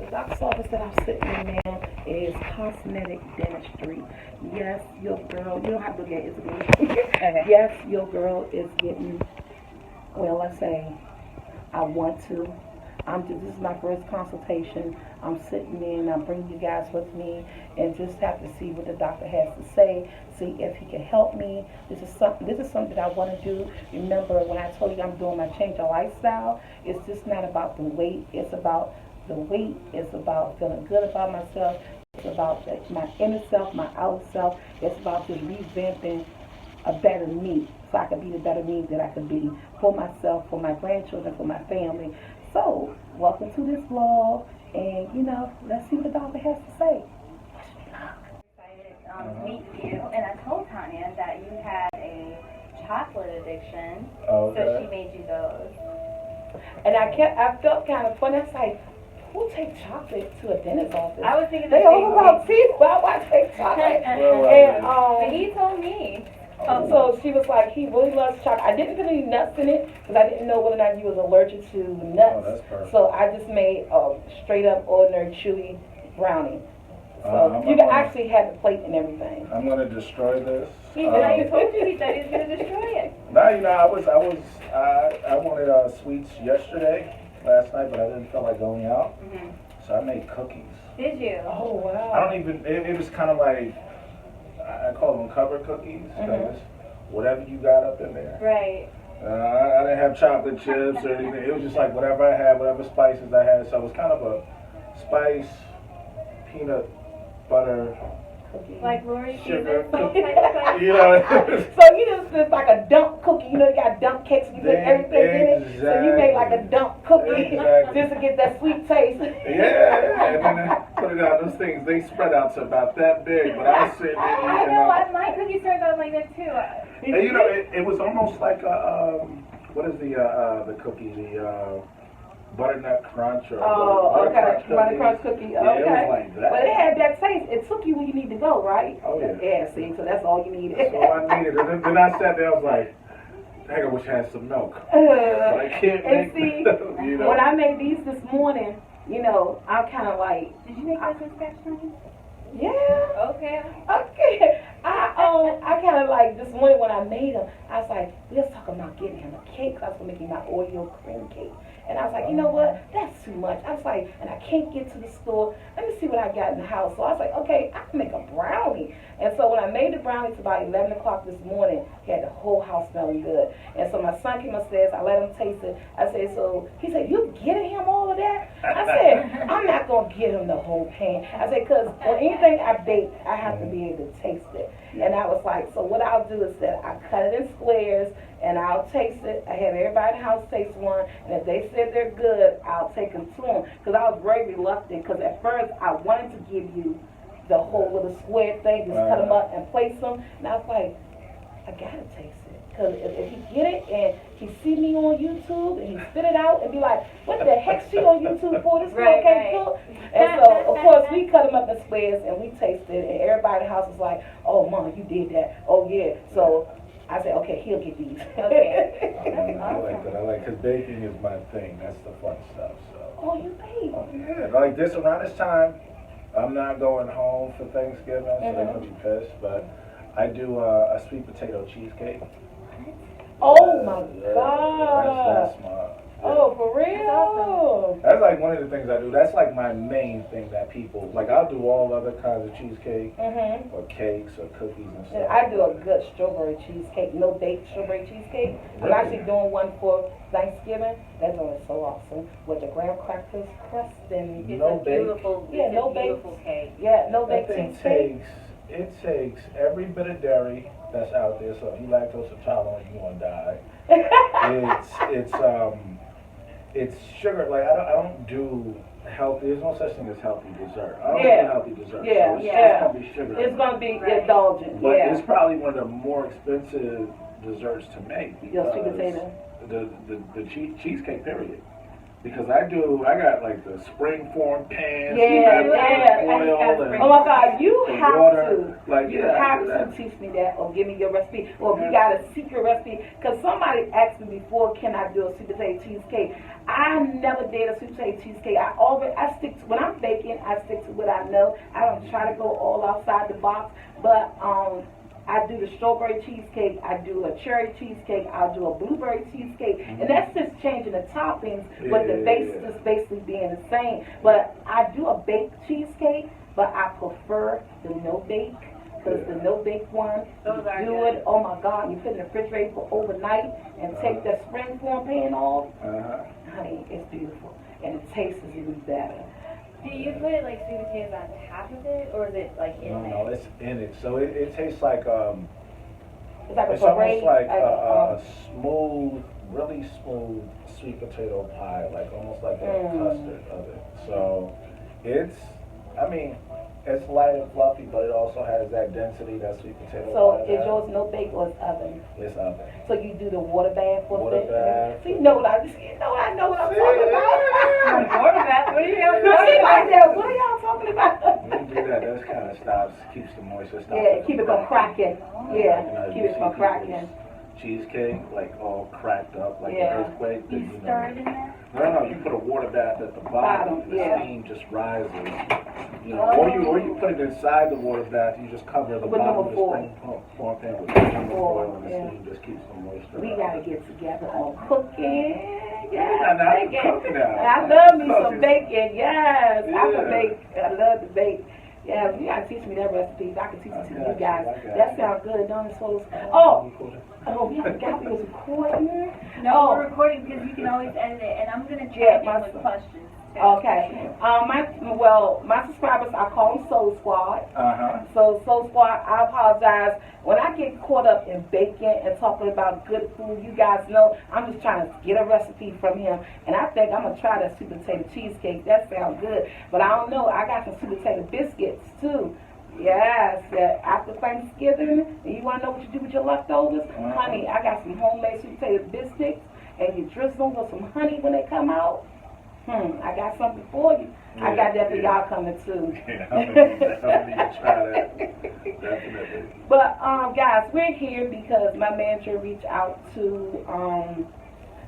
the doctor's office that I'm sitting in now is Cosmetic Dentistry. Yes, your girl, you don't have to look at it, it's me. Okay. Yes, your girl is getting, well, let's say, I want to. This is my first consultation. I'm sitting in, I'm bringing you guys with me and just have to see what the doctor has to say, see if he can help me. This is something that I want to do. Remember when I told you I'm doing my change of lifestyle, it's just not about the weight, it's about the weight, it's about feeling good about myself, it's about my inner self, my outer self, it's about just revamping a better me so I can be the better me that I could be for myself, for my grandchildren, for my family. So, welcome to this vlog, and let's see what the doctor has to say. Excited to meet you, and I told Tanya that you had a chocolate addiction, so she made you those. And I felt kind of funny. I was like, who takes chocolate to a dentist's office? I was thinking they all about teeth. Why would I take chocolate? But he told me. So she was like, he really loves chocolate. I didn't put any nuts in it because I didn't know whether or not you was allergic to nuts. Oh, that's perfect. So I just made a straight up ordinary chewy brownie. So you can actually have the plate and everything. I'm gonna destroy this. He told you he said he was gonna destroy it. No, I wanted sweets yesterday, last night, but I didn't feel like going out, so I made cookies. Did you? Oh wow. I don't even. It was kind of like I call them cover cookies. Because whatever you got up in there. Right. I didn't have chocolate chips or anything. It was just like whatever I had, whatever spices I had. So it was kind of a spice, peanut butter, like Lori sugar cookie. You know. So it's like a dump cookie. You got dump cakes, you put everything in it. So you made like a dump cookie just to get that sweet taste. Yeah, and then I put it out. Those things, they spread out to about that big. But I was sitting there I know, my cookies started out like that too. And it was almost like a, what is the cookie? The butternut crunch or butter crunch cookie. Yeah, Okay. it was like that. But it had that taste. It took you where you need to go, right? Oh yeah. Yeah. See, so that's all you needed. That's all I needed. And then I sat there. I was like, dang, I wish I had some milk. But I can't and make see, them, when I made these this morning, I'm kind of like. Did you make those from scratch, honey? Yeah. Okay. I kind of like this morning when I made them. I was like, let's talk about getting him a cake. I was gonna make him my Oreo cream cake. And I was like, you know what? That's too much. I was like, and I can't get to the store. Let me see what I got in the house. So I was like, okay, I can make a brownie. And so when I made the brownies about 11 o'clock this morning, he had the whole house smelling good. And so my son came upstairs. I let him taste it. I said, so he said, you getting him all of that? I said, I'm not going to get him the whole pan. I said, because on anything I bake, I have to be able to taste it. And I was like, so what I'll do is that I cut it in squares, and I'll taste it. I have everybody in the house taste one, and if they said they're good, I'll take them to them. Because I was very reluctant, because at first I wanted to give you the whole little square thing, just cut them up and place them. And I was like, I gotta taste it. Because if he get it and he see me on YouTube and he spit it out and be like, what the heck's she on YouTube for? This girl can't cook. And so, of course, we cut them up in squares and we tasted it. And everybody in the house was like, oh, Mom, you did that. Oh, yeah. So I said, okay, he'll get these. Okay. I like that. I like, because baking is my thing. That's the fun stuff. So. Oh, you bake? Oh, yeah. Like this, around this time, I'm not going home for Thanksgiving, so they're going to be pissed. But I do a sweet potato cheesecake. Oh, my God. That's my... Oh, for real? That's like one of the things I do. That's like my main thing that people, like I'll do all other kinds of cheesecake or cakes or cookies and stuff. I do a good strawberry cheesecake, no bake strawberry cheesecake. I'm actually doing one for Thanksgiving. That one is so awesome with the graham crackers crust and It's a beautiful cake. Yeah, no That bake thing cheesecake. takes every bit of dairy that's out there. So if you lactose intolerant, you're gonna die. It's sugar. Like I don't do healthy. There's no such thing as healthy dessert. I don't do healthy dessert. Yeah, so it's gonna be sugar. It's gonna be indulgent. But it's probably one of the more expensive desserts to make because sweet potato. the cheesecake period. because I got like the spring form pans, Yeah. oil and Oh my God, you the have water. to. Like, You yeah, I have do to that. teach me that, or give me your recipe, or if you got a secret recipe. Because somebody asked me before, can I do a sweet potato cheesecake? I never did a sweet potato cheesecake. I stick to, when I'm baking, I stick to what I know. I don't try to go all outside the box, but I do the strawberry cheesecake, I do a cherry cheesecake, I'll do a blueberry cheesecake, and that's just changing the toppings, but the base is basically being the same. But I do a baked cheesecake, but I prefer the no bake, because the no bake one, Those are do good. it, oh my God, you put it in the refrigerator for overnight and take the spring form pan off, honey, it's beautiful, and it tastes even better. Do you put like sweet potatoes on top of it, or is it like in there? No, it's in it. So it tastes like It's like a it's almost parade, like a smooth, really smooth sweet potato pie, like almost like a custard of it. So it's, I mean, it's light and fluffy, but it also has that density that sweet potato So pie is has. yours no bake or is oven? It's oven. So you do the water bath for Water the bath. So you know what I know what I'm talking about. Water bath? What are you No, she like that. What are y'all talking about? When you do that, that kind of stops, keeps the moisture. Stops Yeah, keep it from cracking. Yeah, keep it from cracking. Cheesecake, like all cracked up, like Yeah. an earthquake. You then, stir it in there? No, you put a water bath at the bottom, Bottom, the yeah. steam just rises. You know, or you put it inside the water bath, you just cover the With bottom number of the four. spring form pan with number Four, foil, and the yeah. steam just keeps the moisture. We out. gotta get together on cooking. Yeah, Yes, now I'm bacon. cooking now. I love me Cooking. some bacon. Yes, I can Yeah. bake. I love to bake. Yeah, you gotta teach me that recipe. I can teach it to I you guys. got you. That sounds good, don't it? Oh, we forgot we was recording. No, we're recording because you can always edit it, and I'm gonna Yeah, chime in with questions. too. Okay. My subscribers, I call them Soul Squad. So Soul Squad, I apologize. When I get caught up in baking and talking about good food, you guys know I'm just trying to get a recipe from him, and I think I'm gonna try that sweet potato cheesecake. That sounds good, but I don't know. I got some sweet potato biscuits too. Yes, after Thanksgiving, and you want to know what you do with your leftovers? Honey, I got some homemade sweet potato biscuits, and you drizzle them with some honey when they come out. I got something for you. I got that for y'all coming too. Yeah, I'm gonna need to try that. Definitely. But guys, we're here because my manager reached out to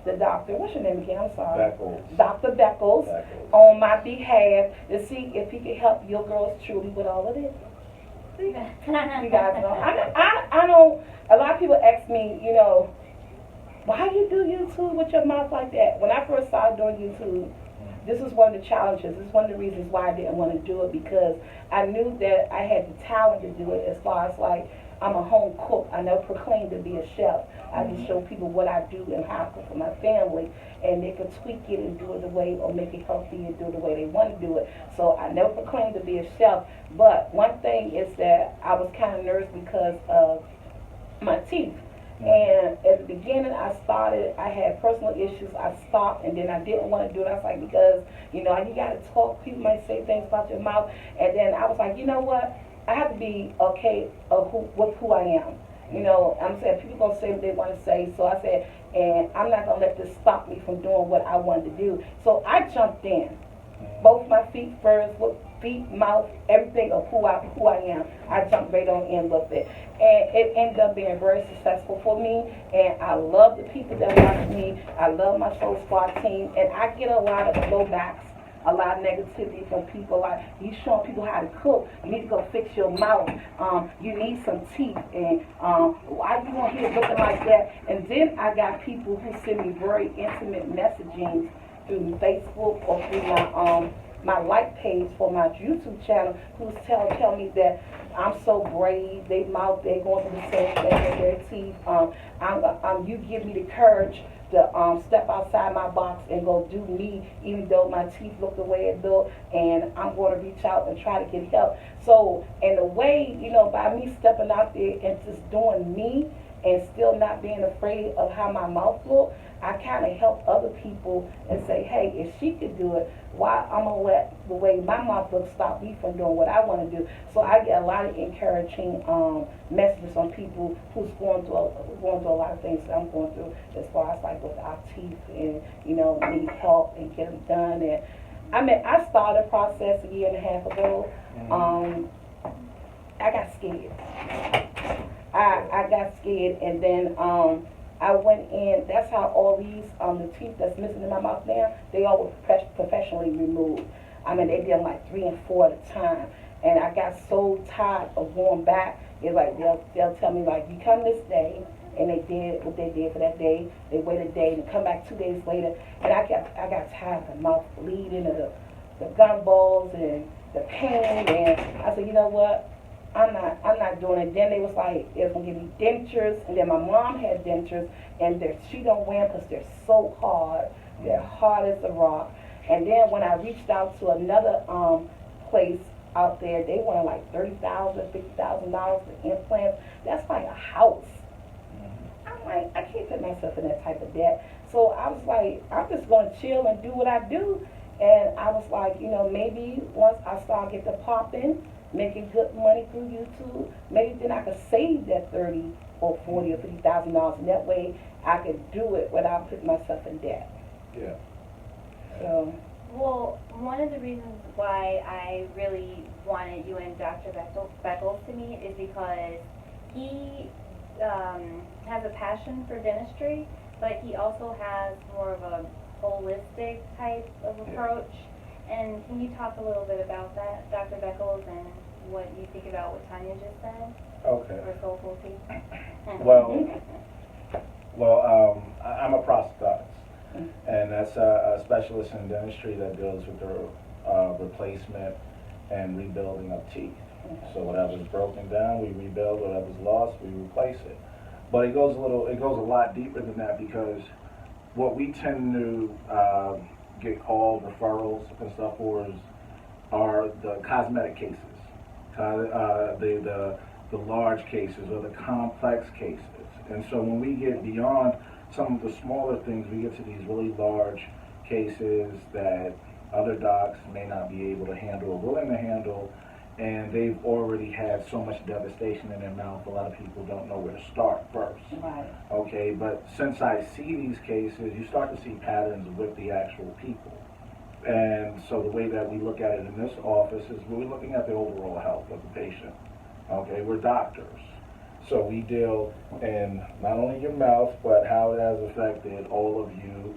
the doctor. What's your name again? I'm sorry. Beckles. Dr. Beckles, Beckles. on my behalf to see if he could help your girls truly with all of this. You guys know. I don't. A lot of people ask me, you know, why you do YouTube with your mouth like that? When I first started doing YouTube, this is one of the challenges. This is one of the reasons why I didn't want to do it, because I knew that I had the talent to do it. As far as like, I'm a home cook. I never proclaimed to be a chef. I just show people what I do and how I cook for my family, and they can tweak it and do it the way, or make it healthy and do it the way they want to do it. So I never proclaimed to be a chef. But one thing is that I was kind of nervous because of my teeth. And at the beginning, I had personal issues. I stopped, and then I didn't want to do it. I was like, because, you know, you got to talk. People might say things about your mouth. And then I was like, you know what? I have to be okay with who I am. You know, I'm saying people going to say what they want to say. So I said, and I'm not going to let this stop me from doing what I wanted to do. So I jumped in. Both my feet first, with feet, mouth, everything of who I am. I jumped right on in with it. And it ended up being very successful for me. And I love the people that watch me. I love my Soul Squad team. And I get a lot of blowbacks, a lot of negativity from people like, you showing people how to cook. You need to go fix your mouth. You need some teeth. And why you on here looking like that? And then I got people who send me very intimate messaging through Facebook or through my like page for my YouTube channel, who tell me that I'm so brave. They going through the same thing with their teeth. You give me the courage to step outside my box and go do me, even though my teeth look the way it look, and I'm going to reach out and try to get help. So in a way, you know, by me stepping out there and just doing me, and still not being afraid of how my mouth look, I kind of help other people and say, hey, if she could do it, why I'm gonna let the way my mouth looks stop me from doing what I want to do? So I get a lot of encouraging messages on people who's going through a lot of things that I'm going through, as far as like with our teeth and need help and get them done. And I started a process a year and a half ago. I got scared. I got scared, and then I went in. That's how all these the teeth that's missing in my mouth now, they all were professionally removed. They did them like 3 and 4 at a time, and I got so tired of going back. It's like they'll tell me like, you come this day, and they did what they did for that day. They wait a day and come back 2 days later, and I got tired of the mouth bleeding and the gumballs and the pain, and I said, you know what? I'm not doing it. Then they was like, they was gonna give me dentures, and then my mom had dentures, and she don't wear them because they're so hard. They're hard as a rock. And then when I reached out to another place out there, they wanted like $30,000, $50,000 for implants. That's like a house. I'm like, I can't put myself in that type of debt. So I was like, I'm just gonna chill and do what I do. And I was like, maybe once I start getting the popping, making good money through YouTube, maybe then I could save that $30 or $40 or $50,000, and that way I could do it without putting myself in debt. Yeah. So. Well, one of the reasons why I really wanted you and Dr. Beckles to meet is because he has a passion for dentistry, but he also has more of a holistic type of approach. And can you talk a little bit about that, Dr. Beckles, and what you think about what Tanya just said? Okay. For soulful teeth? I'm a prosthetist, and that's a specialist in dentistry that deals with the replacement and rebuilding of teeth. So whatever's broken down, we rebuild. Whatever's lost, we replace it. But it goes a lot deeper than that, because what we tend to get called referrals and stuff for are the cosmetic cases, the large cases or the complex cases. And so when we get beyond some of the smaller things, we get to these really large cases that other docs may not be able to handle or willing to handle, and they've already had so much devastation in their mouth, a lot of people don't know where to start first. Right. Okay, but since I see these cases, you start to see patterns with the actual people. And so the way that we look at it in this office is we're looking at the overall health of the patient. Okay, we're doctors. So we deal in not only your mouth, but how it has affected all of you,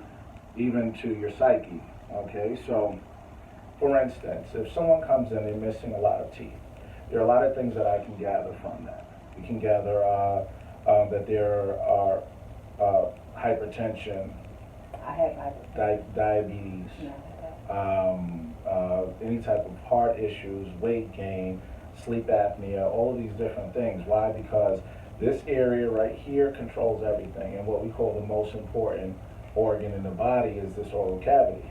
even to your psyche. Okay, so for instance, if someone comes in, they're missing a lot of teeth, there are a lot of things that I can gather from that. We can gather that there are hypertension, I have hypertension. diabetes, any type of heart issues, weight gain, sleep apnea, all of these different things. Why? Because this area right here controls everything, and what we call the most important organ in the body is this oral cavity.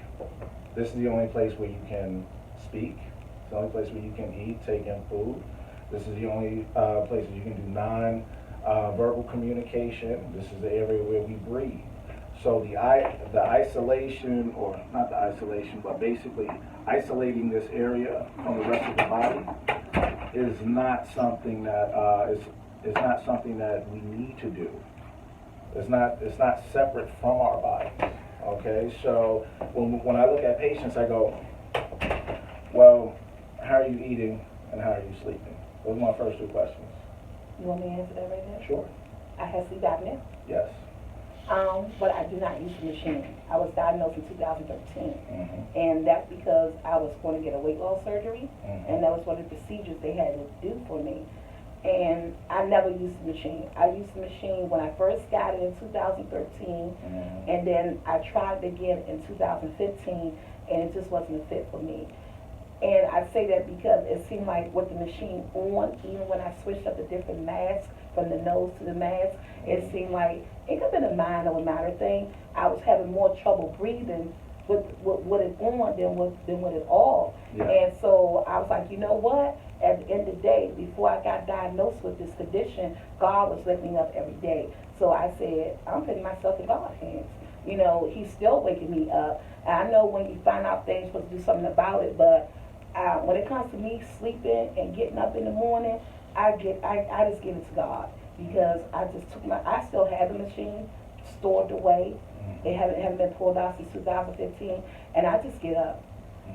This is the only place where you can speak. It's the only place where you can eat, take in food. This is the only place where you can do non-verbal communication. This is the area where we breathe. So the isolation, or not the isolation, but basically isolating this area from the rest of the body is not something that is not something that we need to do. It's not separate from our bodies. Okay, so when I look at patients, I go, well, how are you eating and how are you sleeping? Those are my first two questions. You want me to answer that right now? Sure. I have sleep apnea. Yes. But I do not use the machine. I was diagnosed in 2013, Mm-hmm. and that's because I was going to get a weight loss surgery, Mm-hmm. and that was one of the procedures they had to do for me. And I never used the machine. I used the machine when I first got it in 2013, Mm-hmm. and then I tried it again in 2015, and it just wasn't a fit for me. And I say that because it seemed like with the machine on, even when I switched up the different masks, from the nose to the mask, it seemed like it could have been a mind over matter thing. I was having more trouble breathing with it on than with it off. Yeah. And so I was like, you know what? At the end of the day, before I got diagnosed with this condition, God was waking me up every day. So I said, I'm putting myself in God's hands. You know, He's still waking me up. And I know when you find out things, you're supposed to do something about it. But when it comes to me sleeping and getting up in the morning, I just give it to God, because I still have the machine stored away. It haven't been pulled out since 2015, and I just get up.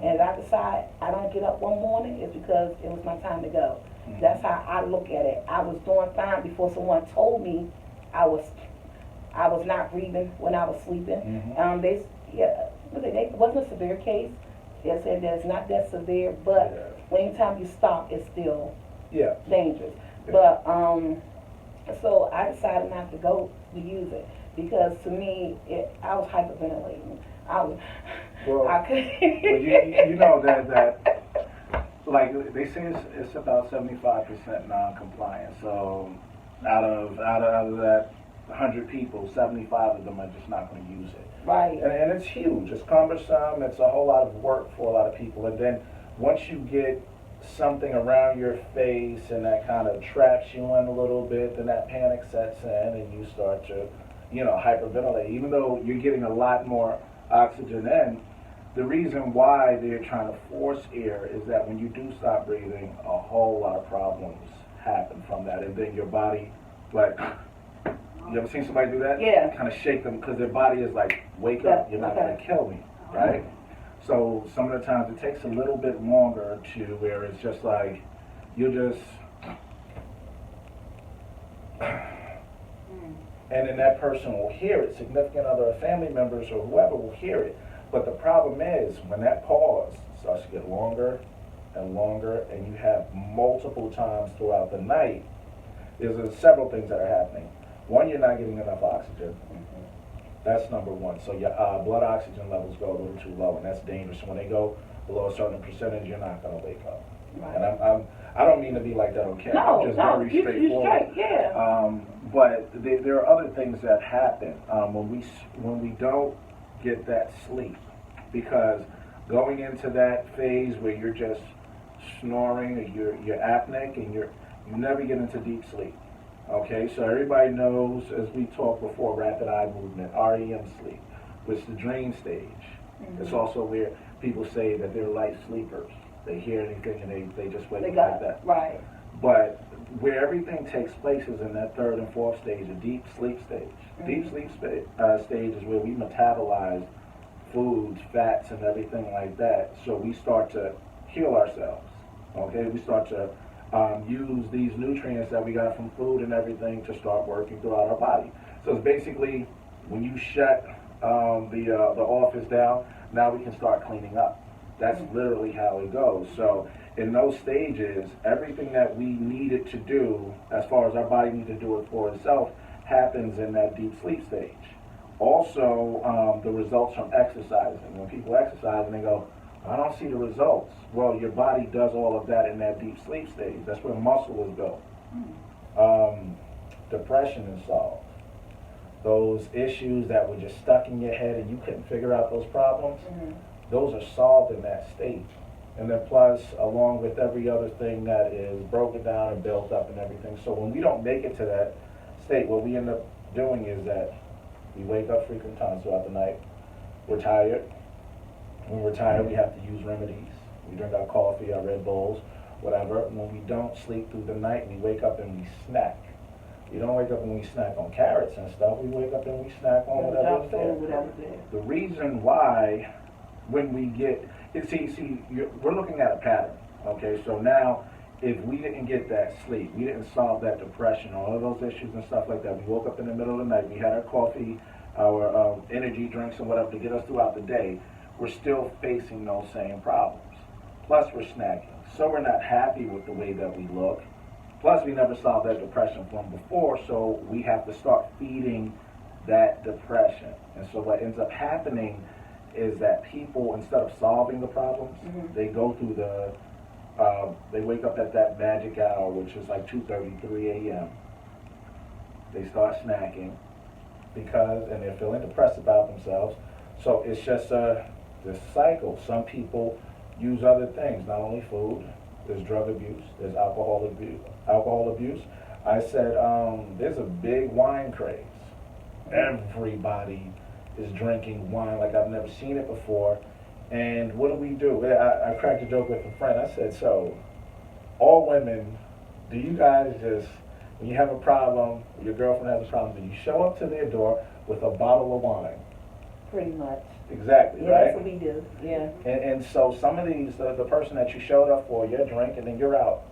And if I decide I don't get up one morning, it's because it was my time to go. That's how I look at it. I was doing fine before someone told me I was not breathing when I was sleeping. It wasn't a severe case. They said that it's not that severe, but anytime you stop, it's still dangerous. But so I decided not to go to use it, because to me, I was hyperventilating. I couldn't. Well, you know that like they say it's about 75% non-compliant. So out of that 100 people, 75 of them are just not going to use it. Right. And it's huge. It's cumbersome. It's a whole lot of work for a lot of people. And then once you get something around your face and that kind of traps you in a little bit, then that panic sets in and you start to, hyperventilate. Even though you're getting a lot more oxygen in, the reason why they're trying to force air is that when you do stop breathing, a whole lot of problems happen from that. And then your body, like, you ever seen somebody do that? Yeah. Kind of shake them because their body is like, wake up, you're not going to kill me, right? So some of the times it takes a little bit longer to where it's just like, you just, and then that person will hear it, significant other or family members or whoever will hear it. But the problem is when that pause starts to get longer and longer and you have multiple times throughout the night, there's several things that are happening. One, you're not getting enough oxygen. That's number one. So your blood oxygen levels go a little too low, and that's dangerous. When they go below a certain percentage, you're not going to wake up. Right. And I don't mean to be like that on camera. No, I'm just very straightforward. But there are other things that happen when we don't get that sleep, because going into that phase where you're just snoring, or you're apneic, and you never get into deep sleep. Okay, so everybody knows, as we talked before, rapid eye movement, REM sleep, which is the dream stage. It's also where people say that they're light sleepers. They hear anything and they just wake up like that. Right. But where everything takes place is in that third and fourth stage, a deep sleep stage. Deep sleep stage is where we metabolize foods, fats, and everything like that. So we start to heal ourselves. Okay, we start to use these nutrients that we got from food and everything to start working throughout our body. So it's basically when you shut the office down, now we can start cleaning up. That's literally how it goes. So in those stages, everything that we needed to do, as far as our body needs to do it for itself, happens in that deep sleep stage. Also, the results from exercising. When people exercise and they go, I don't see the results. Well, your body does all of that in that deep sleep stage. That's where muscle is built. Depression is solved. Those issues that were just stuck in your head and you couldn't figure out those problems, those are solved in that state. And then plus, along with every other thing that is broken down and built up and everything. So when we don't make it to that state, what we end up doing is that we wake up frequent times throughout the night. We're tired. When we're tired, we have to use remedies. We drink our coffee, our Red Bulls, whatever. When we don't sleep through the night, we wake up and we snack. We don't wake up and we snack on carrots and stuff. We wake up and we snack on whatever's there. The reason why, when we get, we're looking at a pattern. Okay, so now, if we didn't get that sleep, we didn't solve that depression, all of those issues and stuff like that. We woke up in the middle of the night. We had our coffee, our energy drinks and whatever to get us throughout the day. We're still facing those same problems. Plus we're snacking. So we're not happy with the way that we look. Plus we never solved that depression from before, so we have to start feeding that depression. And so what ends up happening is that people, instead of solving the problems, they go through they wake up at that magic hour, which is like 2:33 a.m. They start snacking and they're feeling depressed about themselves. So it's just this cycle. Some people use other things, not only food. There's drug abuse. There's alcohol abuse. I said there's a big wine craze. Everybody is drinking wine like I've never seen it before. And what do? I cracked a joke with a friend. I said, so all women, do you guys just, when you have a problem, your girlfriend has a problem, do you show up to their door with a bottle of wine? Pretty much. Exactly, Yeah, right? that's what we do. Yeah. And so some of these, the person that you showed up for, you're drinking and you're out.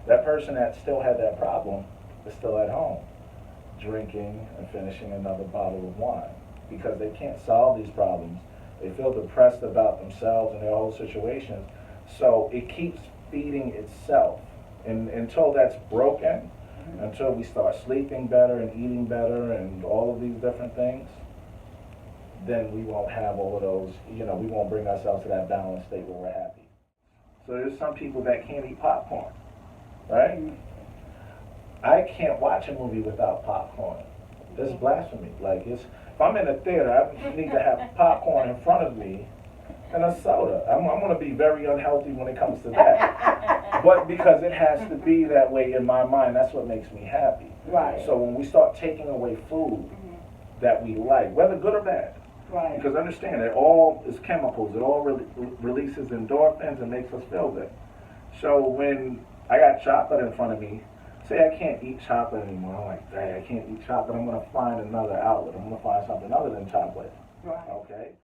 That person that still had that problem is still at home, drinking and finishing another bottle of wine because they can't solve these problems. They feel depressed about themselves and their whole situations. So it keeps feeding itself. And until that's broken, until we start sleeping better and eating better and all of these different things, then we won't have all of those, we won't bring ourselves to that balanced state where we're happy. So there's some people that can't eat popcorn, right? I can't watch a movie without popcorn. It's blasphemy. Like, if I'm in a theater, I need to have popcorn in front of me and a soda. I'm going to be very unhealthy when it comes to that. But because it has to be that way in my mind, that's what makes me happy. Right. So when we start taking away food that we like, whether good or bad, Right. because understand, it all is chemicals. It all releases endorphins and makes us feel good. So when I got chocolate in front of me, say I can't eat chocolate anymore. I'm like, dang, I can't eat chocolate. I'm going to find another outlet. I'm going to find something other than chocolate. Right. Okay?